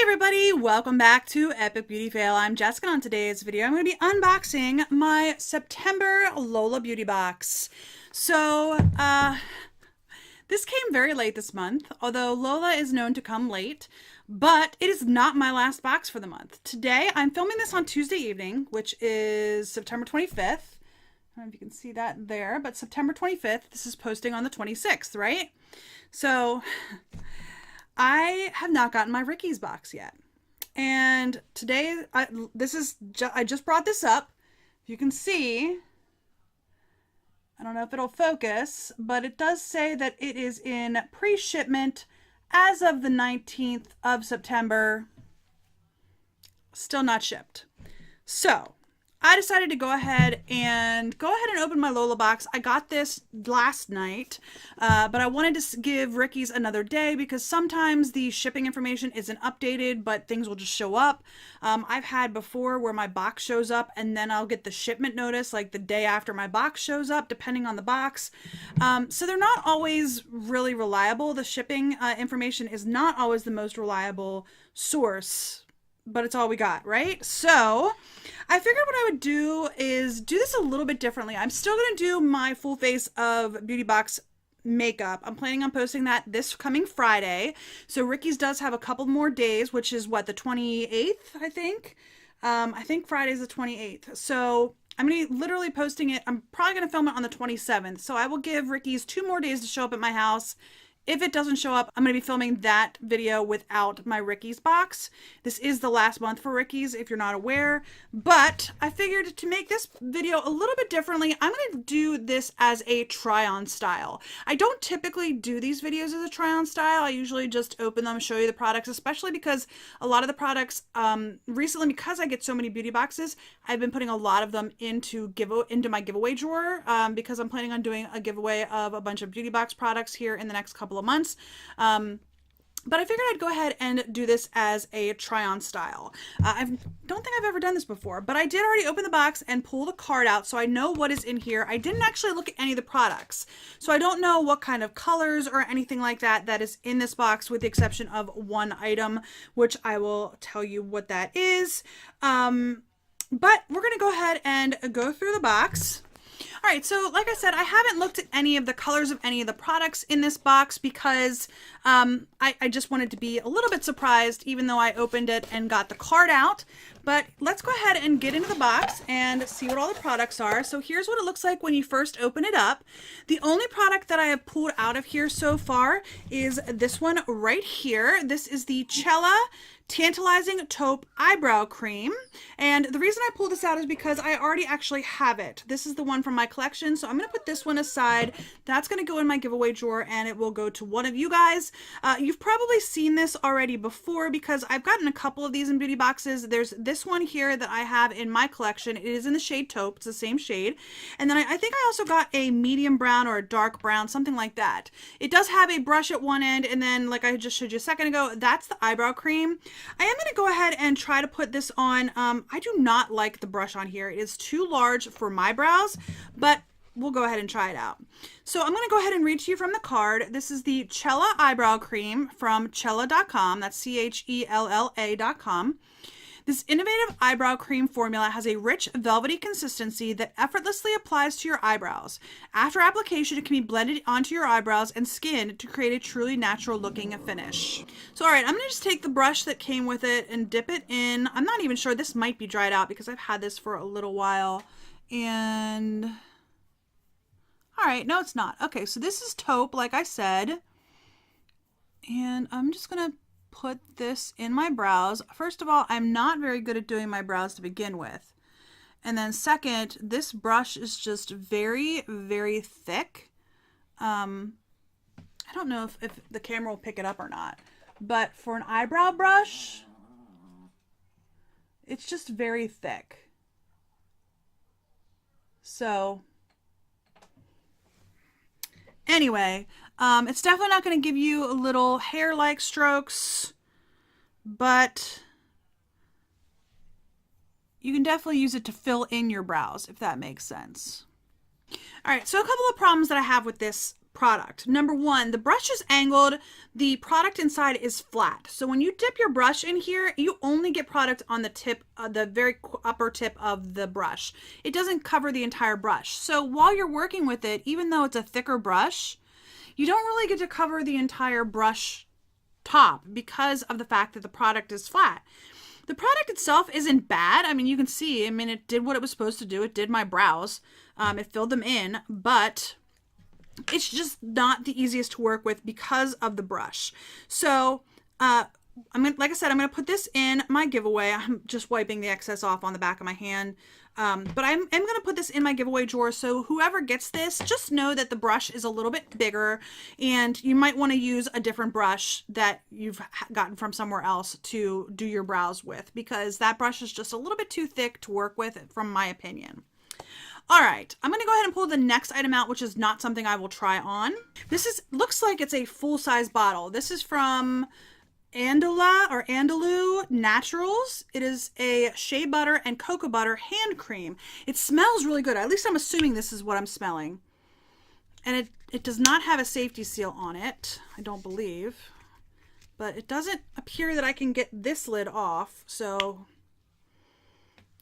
Everybody, welcome back to Epic Beauty Fail. I'm Jessica. On today's video, I'm going to be unboxing my September Lola Beauty Box. So, this came very late this month, although Lola is known to come late, but it is not my last box for the month. Today, I'm filming this on Tuesday evening, which is September 25th. I don't know if you can see that there, but September 25th, this is posting on the 26th, right? So, I have not gotten my Ricky's box yet. And today, I just brought this up. You can see, I don't know if it'll focus, but it does say that it is in pre-shipment as of the 19th of September. Still not shipped. So, I decided to go ahead and open my Lola box. I got this last night, but I wanted to give Ricky's another day because sometimes the shipping information isn't updated, but things will just show up. I've had before where my box shows up and then I'll get the shipment notice like the day after my box shows up, depending on the box. So they're not always really reliable. The shipping information is not always the most reliable source, but it's all we got, right? So I figured what I would do is do this a little bit differently. I'm still going to do my full face of Beauty Box makeup. I'm planning on posting that this coming Friday. So Ricky's does have a couple more days, which is what, the 28th, I think? I think Friday's the 28th. So I'm going to be literally posting it. I'm probably going to film it on the 27th. So I will give Ricky's 2 more days to show up at my house. If it doesn't show up, I'm going to be filming that video without my Ricky's box. This is the last month for Ricky's, if you're not aware. But I figured to make this video a little bit differently, I'm going to do this as a try-on style. I don't typically do these videos as a try-on style. I usually just open them, show you the products, especially because a lot of the products, recently, because I get so many beauty boxes, I've been putting a lot of them into my giveaway drawer, because I'm planning on doing a giveaway of a bunch of beauty box products here in the next couple of months. But I figured I'd go ahead and do this as a try-on style. I don't think I've ever done this before, but I did already open the box and pull the card out, so I know what is in here. I didn't actually look at any of the products, so I don't know what kind of colors or anything like that is in this box, with the exception of one item, which I will tell you what that is. But we're going to go ahead and go through the box. All right, so like I said, I haven't looked at any of the colors of any of the products in this box because I just wanted to be a little bit surprised, even though I opened it and got the card out. But let's go ahead and get into the box and see what all the products are. So here's what it looks like when you first open it up. The only product that I have pulled out of here so far is this one right here. This is the Cella Tantalizing Taupe Eyebrow Cream. And the reason I pulled this out is because I already actually have it. This is the one from my collection, so I'm going to put this one aside. That's going to go in my giveaway drawer, and it will go to one of you guys. You've probably seen this already before because I've gotten a couple of these in beauty boxes. There's this one here that I have in my collection. It is in the shade taupe. It's the same shade. And then I think I also got a medium brown or a dark brown, something like that. It does have a brush at one end, and then, like I just showed you a second ago, that's the eyebrow cream. I am going to go ahead and try to put this on. I do not like the brush on here. It is too large for my brows, but we'll go ahead and try it out. So I'm going to go ahead and read to you from the card. This is the Cella Eyebrow Cream from Chella.com. That's CHELLA.com. This innovative eyebrow cream formula has a rich, velvety consistency that effortlessly applies to your eyebrows. After application, it can be blended onto your eyebrows and skin to create a truly natural looking finish. So, all right, I'm going to just take the brush that came with it and dip it in. I'm not even sure. This might be dried out because I've had this for a little while. And, all right, no, it's not. Okay, so this is taupe, like I said. And I'm just going to put this in my brows. First of all, I'm not very good at doing my brows to begin with. And then second, this brush is just very, very thick. I don't know if the camera will pick it up or not, but for an eyebrow brush, it's just very thick. So anyway, it's definitely not going to give you little hair-like strokes, but you can definitely use it to fill in your brows, if that makes sense. All right, so a couple of problems that I have with this product. Number one, the brush is angled, the product inside is flat. So when you dip your brush in here, you only get product on the tip, the very upper tip of the brush. It doesn't cover the entire brush. So while you're working with it, even though it's a thicker brush, you don't really get to cover the entire brush top because of the fact that the product is flat. The product itself isn't bad. I mean, you can see, I mean, it did what it was supposed to do. It did my brows. It filled them in, but it's just not the easiest to work with because of the brush. So, like I said, I'm going to put this in my giveaway. I'm just wiping the excess off on the back of my hand. But I'm going to put this in my giveaway drawer. So whoever gets this, just know that the brush is a little bit bigger and you might want to use a different brush that you've gotten from somewhere else to do your brows with, because that brush is just a little bit too thick to work with, from my opinion. All right, I'm going to go ahead and pull the next item out, which is not something I will try on. This looks like it's a full-size bottle. This is from Andalou Naturals. It is a shea butter and cocoa butter hand cream. It smells really good. At least I'm assuming this is what I'm smelling. And it does not have a safety seal on it, I don't believe. But it doesn't appear that I can get this lid off, so...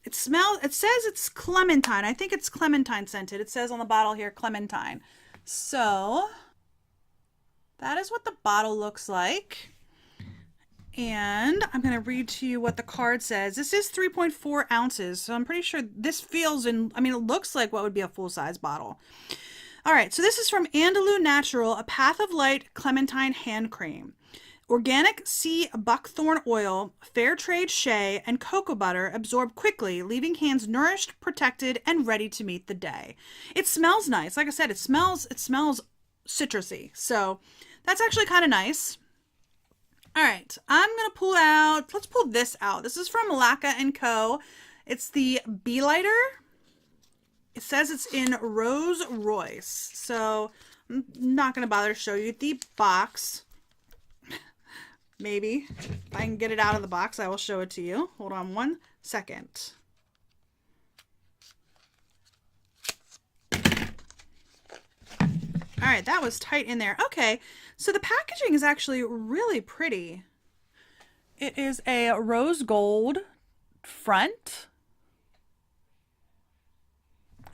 It says it's clementine. I think it's clementine scented. It says on the bottle here, clementine. So that is what the bottle looks like. And I'm going to read to you what the card says. This is 3.4 ounces. So I'm pretty sure this feels it looks like what would be a full-size bottle. All right. So this is from Andalou Natural, a Path of Light Clementine Hand Cream. Organic sea buckthorn oil, fair trade shea, and cocoa butter absorb quickly, leaving hands nourished, protected, and ready to meet the day. It smells nice. Like I said, it smells citrusy. So that's actually kind of nice. All right, I'm going to pull out, let's pull this out. This is from Lola & Co. It's the Bee Lighter. It says it's in Rose Royce. So I'm not going to bother to show you the box. Maybe. If I can get it out of the box, I will show it to you. Hold on one second. All right, that was tight in there. Okay, so the packaging is actually really pretty. It is a rose gold front.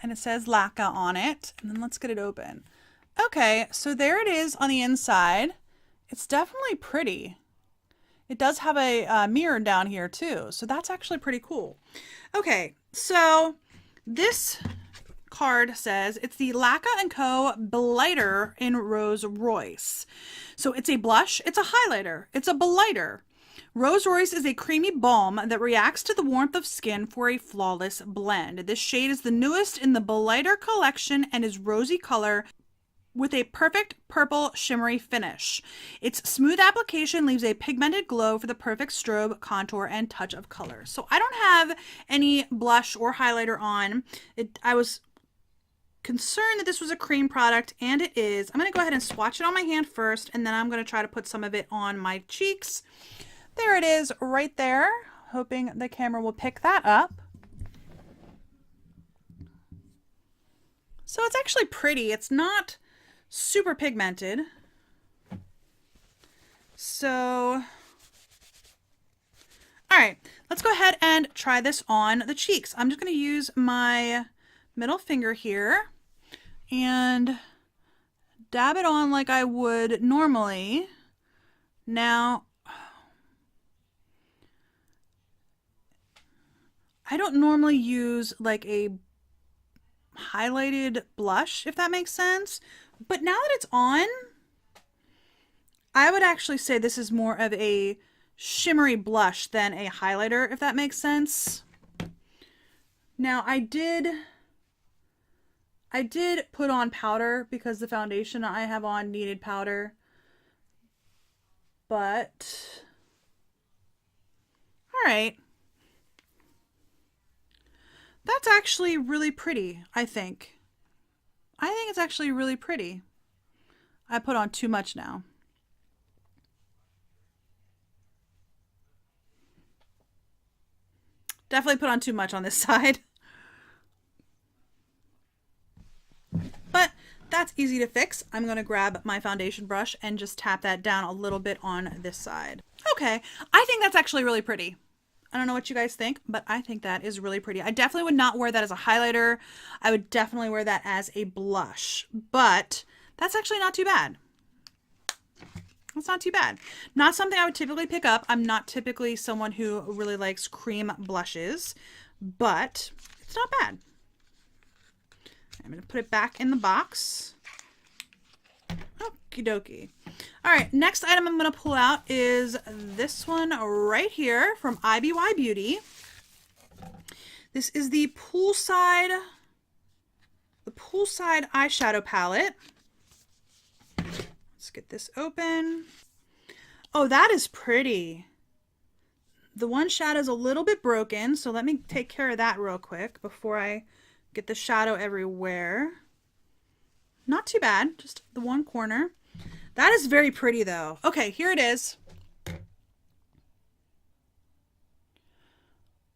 And it says Lola on it. And then let's get it open. Okay, so there it is on the inside. It's definitely pretty. It does have a mirror down here too, so that's actually pretty cool. Okay, so this card says it's the Lola & Co. Blighter in Rose Royce. So it's a blush, it's a highlighter, it's a blighter. Rose Royce is a creamy balm that reacts to the warmth of skin for a flawless blend. This shade is the newest in the Blighter collection and is rosy color with a perfect purple shimmery finish. Its smooth application leaves a pigmented glow for the perfect strobe, contour, and touch of color. So I don't have any blush or highlighter on. I was concerned that this was a cream product, and it is. I'm going to go ahead and swatch it on my hand first, and then I'm going to try to put some of it on my cheeks. There it is right there. Hoping the camera will pick that up. So it's actually pretty. It's not super pigmented. So, all right, let's go ahead and try this on the cheeks. I'm just going to use my middle finger here and dab it on like I would normally. Now, I don't normally use like a highlighted blush, if that makes sense. But now that it's on, I would actually say this is more of a shimmery blush than a highlighter, if that makes sense. Now I did put on powder because the foundation I have on needed powder. But, all right. That's actually really pretty, I think. I think it's actually really pretty. I put on too much now. Definitely put on too much on this side. But that's easy to fix, I'm going to grab my foundation brush and just tap that down a little bit on this side. Okay, I think that's actually really pretty. I don't know what you guys think, but I think that is really pretty. I definitely would not wear that as a highlighter. I would definitely wear that as a blush, but that's actually not too bad. It's not too bad. Not something I would typically pick up. I'm not typically someone who really likes cream blushes, but it's not bad. I'm going to put it back in the box. Okie dokie. All right, next item I'm going to pull out is this one right here from IBY Beauty. This is the poolside eyeshadow palette. Let's get this open. Oh, that is pretty. The one shadow is a little bit broken, so let me take care of that real quick before I get the shadow everywhere. Not too bad, just the one corner. That is very pretty though. Okay, here it is.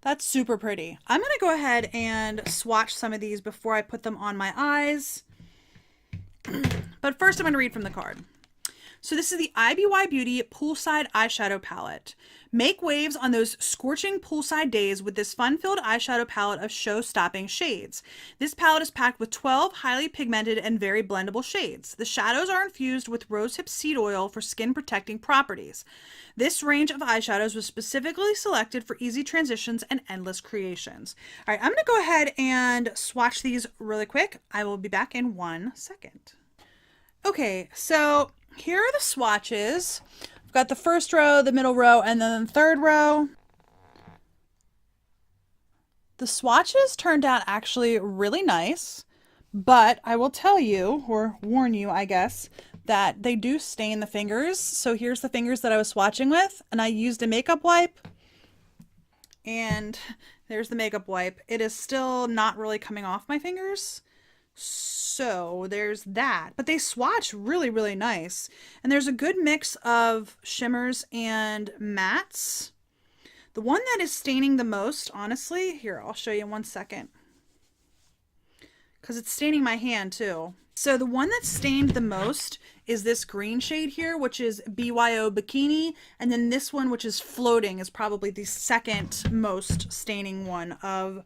That's super pretty. I'm gonna go ahead and swatch some of these before I put them on my eyes. But first I'm gonna read from the card. So this is the IBY Beauty Poolside Eyeshadow Palette. Make waves on those scorching poolside days with this fun-filled eyeshadow palette of show-stopping shades. This palette is packed with 12 highly pigmented and very blendable shades. The shadows are infused with rosehip seed oil for skin-protecting properties. This range of eyeshadows was specifically selected for easy transitions and endless creations. All right, I'm going to go ahead and swatch these really quick. I will be back in 1 second. Okay, so here are the swatches. I've got the first row, the middle row, and then the third row. The swatches turned out actually really nice, but I will tell you, or warn you, I guess, that they do stain the fingers. So here's the fingers that I was swatching with, and I used a makeup wipe, and there's the makeup wipe. It is still not really coming off my fingers. So there's that, but they swatch really, really nice. And there's a good mix of shimmers and mattes. The one that is staining the most, honestly, here, I'll show you in 1 second, because it's staining my hand too. So the one that stained the most is this green shade here, which is BYO Bikini. And then this one, which is Floating, is probably the second most staining one of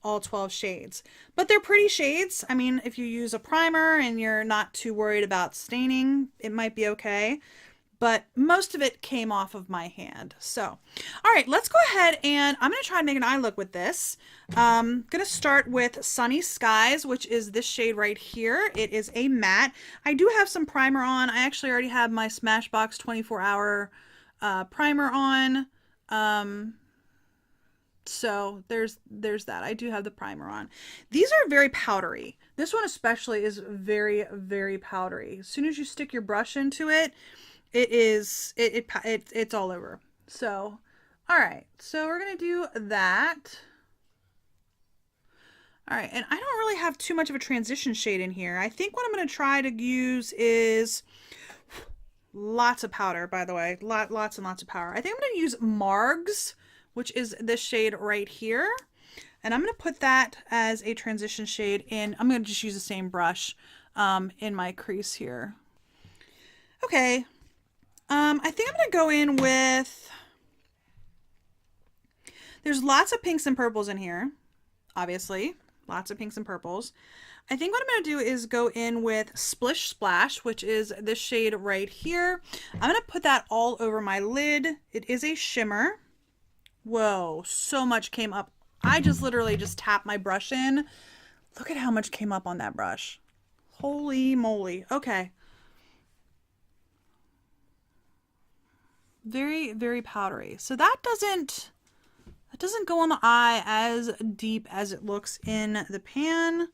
all 12 shades. But they're pretty shades. I mean, if you use a primer and you're not too worried about staining, it might be okay. But most of it came off of my hand. So, all right, let's go ahead and I'm going to try and make an eye look with this. I'm going to start with Sunny Skies, which is this shade right here. It is a matte. I do have some primer on. I actually already have my Smashbox 24-hour primer on. So there's that. I do have the primer on. These are very powdery. This one especially is very, very powdery. As soon as you stick your brush into it, it's all over. So, all right. So we're going to do that. All right. And I don't really have too much of a transition shade in here. I think what I'm going to try to use is lots of powder, by the way. Lots and lots of powder. I think I'm going to use Margs, which is this shade right here. And I'm going to put that as a transition shade in. I'm going to just use the same brush in my crease here. Okay. I think I'm going to go in with, there's lots of pinks and purples in here, obviously. Lots of pinks and purples. I think what I'm going to do is go in with Splish Splash, which is this shade right here. I'm going to put that all over my lid. It is a shimmer. Whoa, so much came up. I just literally just tapped my brush in. Look at how much came up on that brush. Holy moly. Okay. Very, very powdery. So that doesn't go on the eye as deep as it looks in the pan.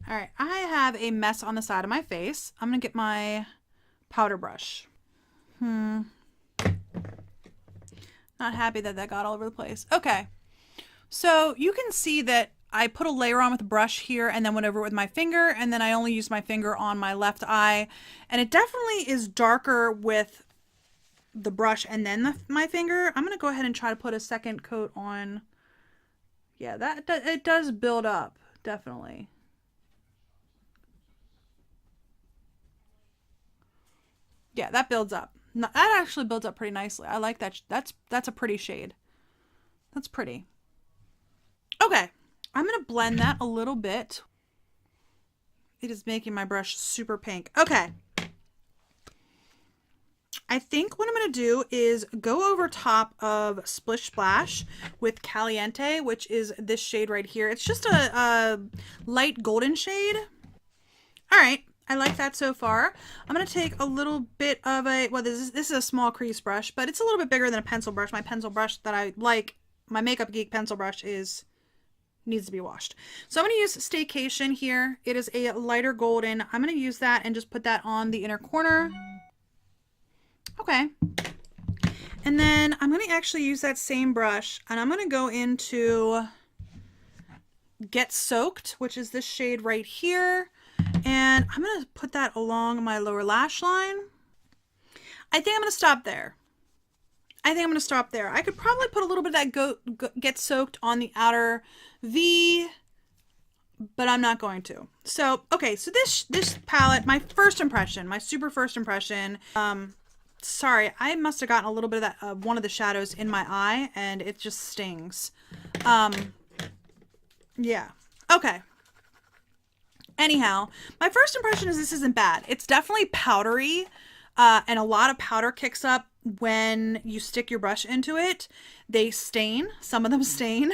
All right, I have a mess on the side of my face. I'm gonna get my powder brush. Not happy that that got all over the place. Okay, so you can see that I put a layer on with a brush here and then went over it with my finger, and then I only used my finger on my left eye, and it definitely is darker with the brush and then my finger. I'm gonna go ahead and try to put a second coat on. Yeah, it does build up, definitely. Yeah, that builds up. That actually builds up pretty nicely. I like that. That's a pretty shade. That's pretty. Okay, I'm going to blend that a little bit. It is making my brush super pink. Okay. I think what I'm going to do is go over top of Splish Splash with Caliente, which is this shade right here. It's just a light golden shade. All right. I like that so far. I'm going to take a little bit of a, well, this is a small crease brush, but it's a little bit bigger than a pencil brush. My pencil brush that I like, my Makeup Geek pencil brush needs to be washed. So I'm going to use Staycation here. It is a lighter golden. I'm going to use that and just put that on the inner corner. Okay. And then I'm going to actually use that same brush and I'm going to go into Get Soaked, which is this shade right here. And I'm going to put that along my lower lash line. I think I'm going to stop there. I could probably put a little bit of that Get Soaked on the outer V, but I'm not going to. So, okay, so this palette, my super first impression, sorry, I must have gotten a little bit of that, one of the shadows in my eye, and it just stings. Yeah, okay. Anyhow, my first impression is this isn't bad. It's definitely powdery, and a lot of powder kicks up when you stick your brush into it. They stain, some of them stain.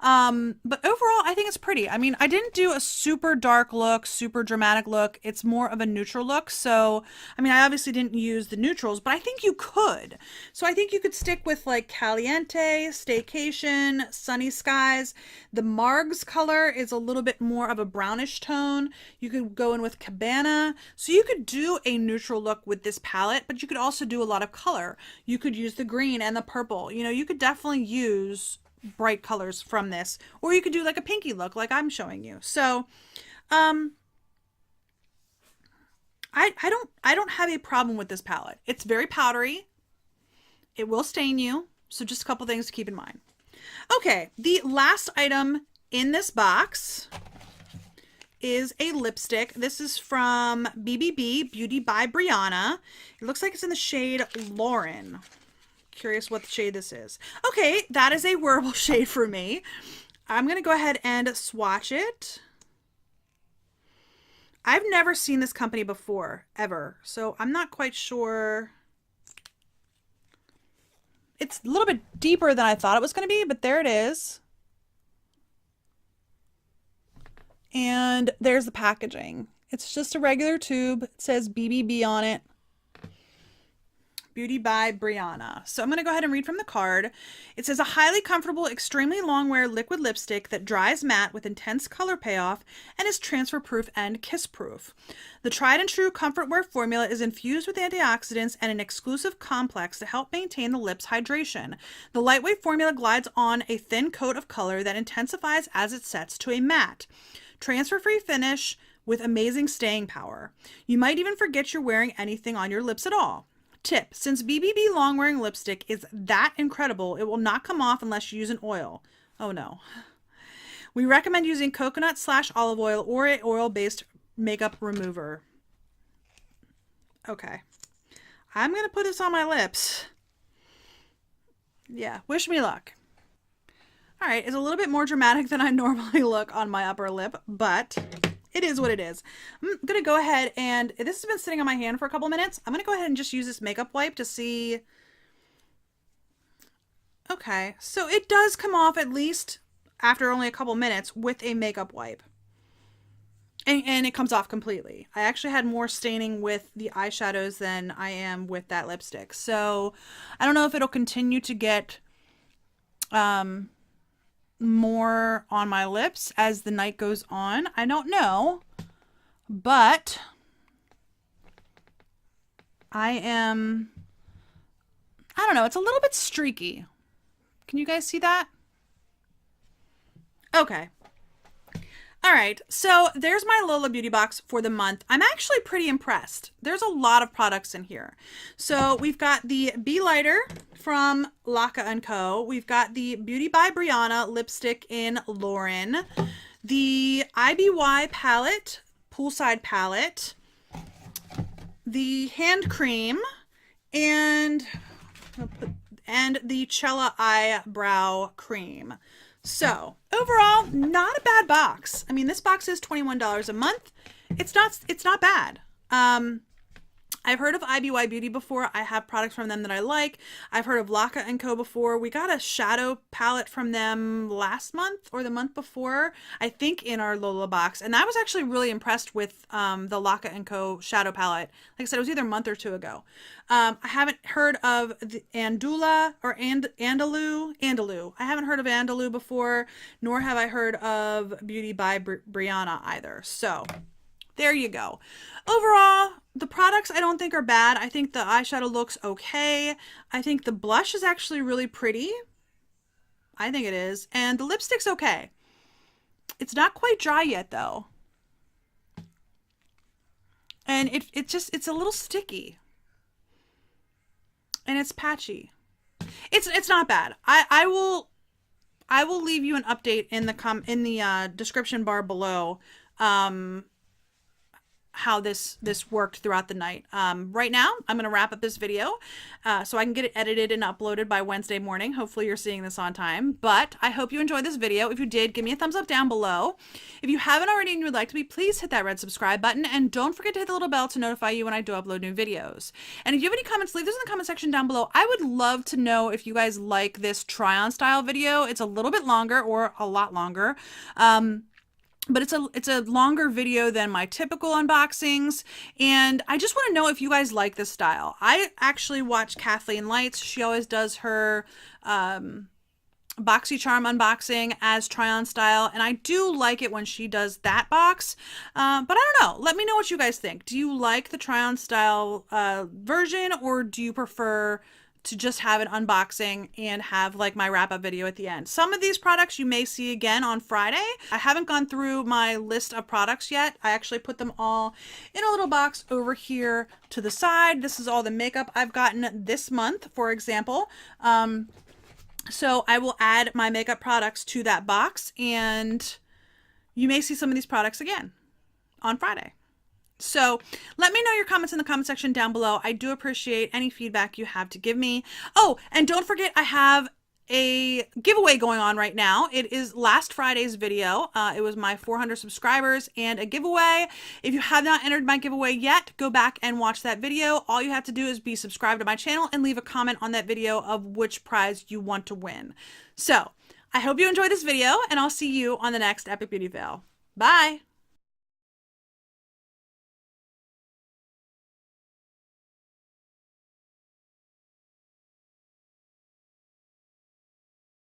But overall, I think it's pretty. I mean, I didn't do a super dark look, super dramatic look. It's more of a neutral look. So, I mean, I obviously didn't use the neutrals, but I think you could. So I think you could stick with like Caliente, Staycation, Sunny Skies. The Margs color is a little bit more of a brownish tone. You could go in with Cabana. So you could do a neutral look with this palette, but you could also do a lot of color. You could use the green and the purple. You know, you could definitely use bright colors from this, or you could do like a pinky look like I'm showing you. So I don't have a problem with this palette. It's very powdery. It will stain you. So just a couple things to keep in mind. Okay, the last item in this box is a lipstick. This is from BBB, Beauty by Brianna. It looks like it's in the shade Lauren. Curious what the shade this is. Okay, that is a wearable shade for me. I'm going to go ahead and swatch it. I've never seen this company before, ever. So I'm not quite sure. It's a little bit deeper than I thought it was going to be, but there it is. And there's the packaging. It's just a regular tube. It says BBB on it. Beauty by Brianna. So I'm going to go ahead and read from the card. It says, a highly comfortable, extremely long wear liquid lipstick that dries matte with intense color payoff and is transfer proof and kiss proof. The tried and true comfort wear formula is infused with antioxidants and an exclusive complex to help maintain the lips' hydration. The lightweight formula glides on a thin coat of color that intensifies as it sets to a matte, transfer-free finish with amazing staying power. You might even forget you're wearing anything on your lips at all. Tip, since BBB long wearing lipstick is that incredible, it will not come off unless you use an oil. Oh no. We recommend using coconut/olive oil or a oil-based makeup remover. Okay. I'm going to put this on my lips. Yeah, wish me luck. All right, it's a little bit more dramatic than I normally look on my upper lip, but it is what it is. I'm going to go ahead and, this has been sitting on my hand for a couple minutes. I'm going to go ahead and just use this makeup wipe to see. Okay, so it does come off at least after only a couple minutes with a makeup wipe. And it comes off completely. I actually had more staining with the eyeshadows than I am with that lipstick. So I don't know if it'll continue to get more on my lips as the night goes on. I don't know, but I don't know, it's a little bit streaky. Can you guys see that? Okay. All right, so there's my Lola Beauty Box for the month. I'm actually pretty impressed. There's a lot of products in here. So we've got the Be Lighter from Laka & Co. We've got the Beauty by Brianna lipstick in Lauren. The IBY palette, Poolside palette. the hand cream, and the Cella eyebrow cream. So overall, not a bad box. I mean, this box is $21 a month. It's not bad. I've heard of IBY Beauty before. I have products from them that I like. I've heard of Lola & Co. before. We got a shadow palette from them last month or the month before, I think, in our Lola box. And I was actually really impressed with the Lola & Co. shadow palette. Like I said, it was either a month or two ago. I haven't heard of the Andula or Andalou. I haven't heard of Andalou before, nor have I heard of Beauty by Brianna either. So there you go. Overall, the products I don't think are bad. I think the eyeshadow looks okay. I think the blush is actually really pretty. I think it is. And the lipstick's okay. It's not quite dry yet though. And it's a little sticky. And it's patchy. It's not bad. I will leave you an update in the description bar below. How this worked throughout the night. Right now, I'm going to wrap up this video so I can get it edited and uploaded by Wednesday morning. Hopefully you're seeing this on time, but I hope you enjoyed this video. If you did, give me a thumbs up down below. If you haven't already and you would like to be, please hit that red subscribe button, and don't forget to hit the little bell to notify you when I do upload new videos. And if you have any comments, leave those in the comment section down below. I would love to know if you guys like this try-on style video. It's a little bit longer, or a lot longer. But it's a longer video than my typical unboxings, and I just want to know if you guys like this style. I actually watch Kathleen Lights. She always does her BoxyCharm unboxing as try-on style, and I do like it when she does that box. But I don't know. Let me know what you guys think. Do you like the try-on style version, or do you prefer to just have an unboxing and have like my wrap-up video at the end? Some of these products you may see again on Friday. I haven't gone through my list of products yet. I actually put them all in a little box over here to the side. This is all the makeup I've gotten this month, for example. So I will add my makeup products to that box, and you may see some of these products again on Friday. So let me know your comments in the comment section down below. I do appreciate any feedback you have to give me. Oh, and don't forget, I have a giveaway going on right now. It is last Friday's video. It was my 400 subscribers and a giveaway. If you have not entered my giveaway yet, go back and watch that video. All you have to do is be subscribed to my channel and leave a comment on that video of which prize you want to win. So I hope you enjoyed this video, and I'll see you on the next Epic Beauty Fail. Bye!